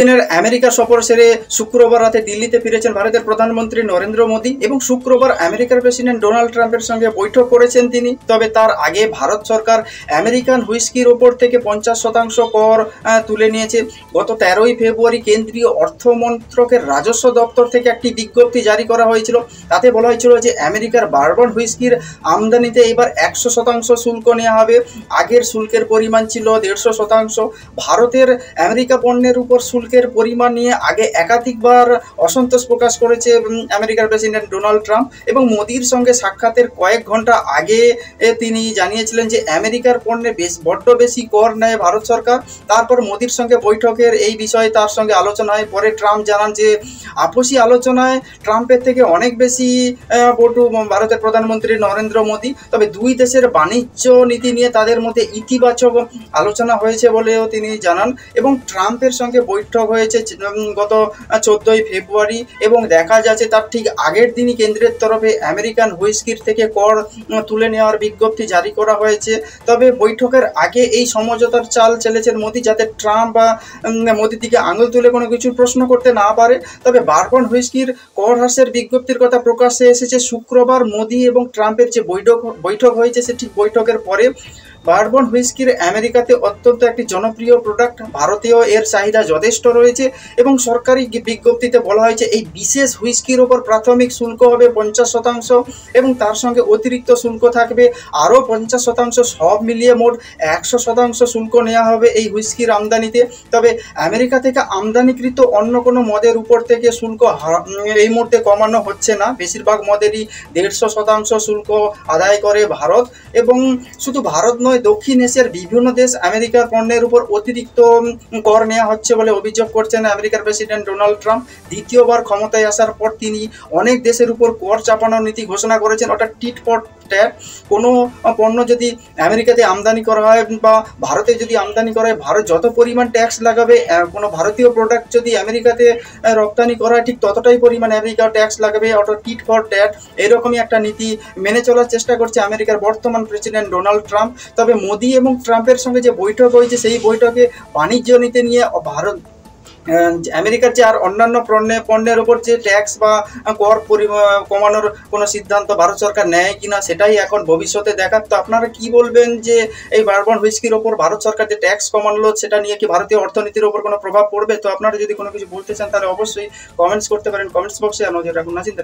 দিনের আমেরিকা সফর সেরে শুক্রবার রাতে দিল্লিতে ফিরেছেন ভারতের প্রধানমন্ত্রী নরেন্দ্র মোদী এবং শুক্রবার আমেরিকার প্রেসিডেন্ট ডোনাল্ড ট্রাম্পের সঙ্গে বৈঠক করেছেন তিনি। তবে তার আগে ভারত সরকার আমেরিকান হুইস্কির ওপর থেকে 50% কর তুলে নিয়েছে। গত 13ই ফেব্রুয়ারি কেন্দ্রীয় অর্থমন্ত্রকের রাজস্ব দপ্তর থেকে একটি বিজ্ঞপ্তি জারি করা হয়েছিল। তাতে বলা হয়েছিল যে আমেরিকার বারবন হুইস্কির আমদানিতে এবার 100% শুল্ক নেওয়া হবে। আগের শুল্কের পরিমাণ ছিল 150%। ভারতের আমেরিকা পণ্যের উপর শুল্কের পরিমাণ নিয়ে আগে একাধিকবার অসন্তোষ প্রকাশ করেছে আমেরিকার প্রেসিডেন্ট ডোনাল্ড ট্রাম্প এবং মোদির সঙ্গে সাক্ষাতের কয়েক ঘন্টা আগে তিনি জানিয়েছিলেন যে আমেরিকার পণ্যে বড্ড বেশি কর নেয় ভারত সরকার। তারপর মোদির সঙ্গে বৈঠকের এই বিষয়ে তার সঙ্গে আলোচনা হয়। পরে ট্রাম্প জানান যে আপোষী আলোচনায় ট্রাম্পের থেকে অনেক বেশি বটু ভারতের প্রধানমন্ত্রী নরেন্দ্র মোদী। তবে দুই দেশের বাণিজ্য নীতি নিয়ে তাদের মধ্যে ইতিবাচক আলোচনা হয়েছে বলেও তিনি জানান এবং ট্রাম্পের সঙ্গে বৈঠক হয়েছে গত 14ই ফেব্রুয়ারি এবং দেখা যাচ্ছে তার ঠিক আগের দিনই কেন্দ্রের তরফে আমেরিকান হুইস্কির থেকে কর তুলে নেওয়ার বিজ্ঞপ্তি জারি করা হয়েছে। তবে বৈঠকের আগে এই সমঝোতার চাল চেলেছেন মোদি, যাতে ট্রাম্প বা মোদির দিকে আঙুল তুলে কোনো কিছু প্রশ্ন করতে না পারে। তবে বারবন হুইস্কির কর হ্রাসের বিজ্ঞপ্তির কথা প্রকাশ্যে এসেছে শুক্রবার মোদি এবং ট্রাম্পের যে বৈঠক হয়েছে সে ঠিক বৈঠকের পরে। বারবন হুইস্কির আমেরিকাতে অত্যন্ত একটি জনপ্রিয় প্রোডাক্ট, ভারতেও এর চাহিদা যথেষ্ট রয়েছে এবং সরকারি বিজ্ঞপ্তিতে বলা হয়েছে এই বিশেষ হুইস্কির ওপর প্রাথমিক শুল্ক হবে 50% এবং তার সঙ্গে অতিরিক্ত শুল্ক থাকবে আরও 50%। সব মিলিয়ে মোট 100% শুল্ক নেওয়া হবে এই হুইস্কির আমদানিতে। তবে আমেরিকা থেকে আমদানিকৃত অন্য কোনো মদের উপর থেকে শুল্ক এই মুহূর্তে কমানো হচ্ছে না। বেশিরভাগ মদেরই 150% শুল্ক আদায় করে ভারত এবং শুধু ভারত নয়, দক্ষিণ এশিয়ার বিভিন্ন দেশ আমেরিকার পণ্যের উপর অতিরিক্ত কর নেওয়া হচ্ছে বলে অভিযোগ করছেন আমেরিকার প্রেসিডেন্ট ডোনাল্ড ট্রাম্প। দ্বিতীয়বার ক্ষমতায় আসার পর তিনি অনেক দেশের উপর কর চাপানোর নীতি ঘোষণা করেছেন, অর্থাৎ টিট ফর ট্যাট। কোনো পণ্য যদি আমেরিকাতে আমদানি করা হয় বা ভারতে যদি আমদানি করা হয়, ভারত যত পরিমাণ ট্যাক্স লাগাবে, কোনো ভারতীয় প্রোডাক্ট যদি আমেরিকাতে রপ্তানি করা হয় ঠিক ততটাই পরিমাণ আমেরিকা ট্যাক্স লাগাবে, অর্থাৎ টিট ফর ট্যাট। এরকমই একটা নীতি মেনে চলার চেষ্টা করছে আমেরিকার বর্তমান প্রেসিডেন্ট ডোনাল্ড ট্রাম্প। তবে মোদি এবং ট্রাম্পের সঙ্গে যে বৈঠক হয়েছে সেই বৈঠকে বাণিজ্য নীতি নিয়ে ভারত আমেরিকার যে আর অন্যান্য পণ্যের ওপর যে ট্যাক্স বা কর কমানোর কোনো সিদ্ধান্ত ভারত সরকার নেয় কিনা সেটাই এখন ভবিষ্যতে দেখার। তো আপনারা কি বলবেন যে এই বারবন হুইস্কির ওপর ভারত সরকার যে ট্যাক্স কমানো সেটা নিয়ে কি ভারতীয় অর্থনীতির ওপর কোনো প্রভাব পড়বে? তো আপনারা যদি কোনো কিছু বলতে চান তাহলে অবশ্যই কমেন্টস করতে পারেন কমেন্টস বক্সে। আর নজর রাখুন নাজিন।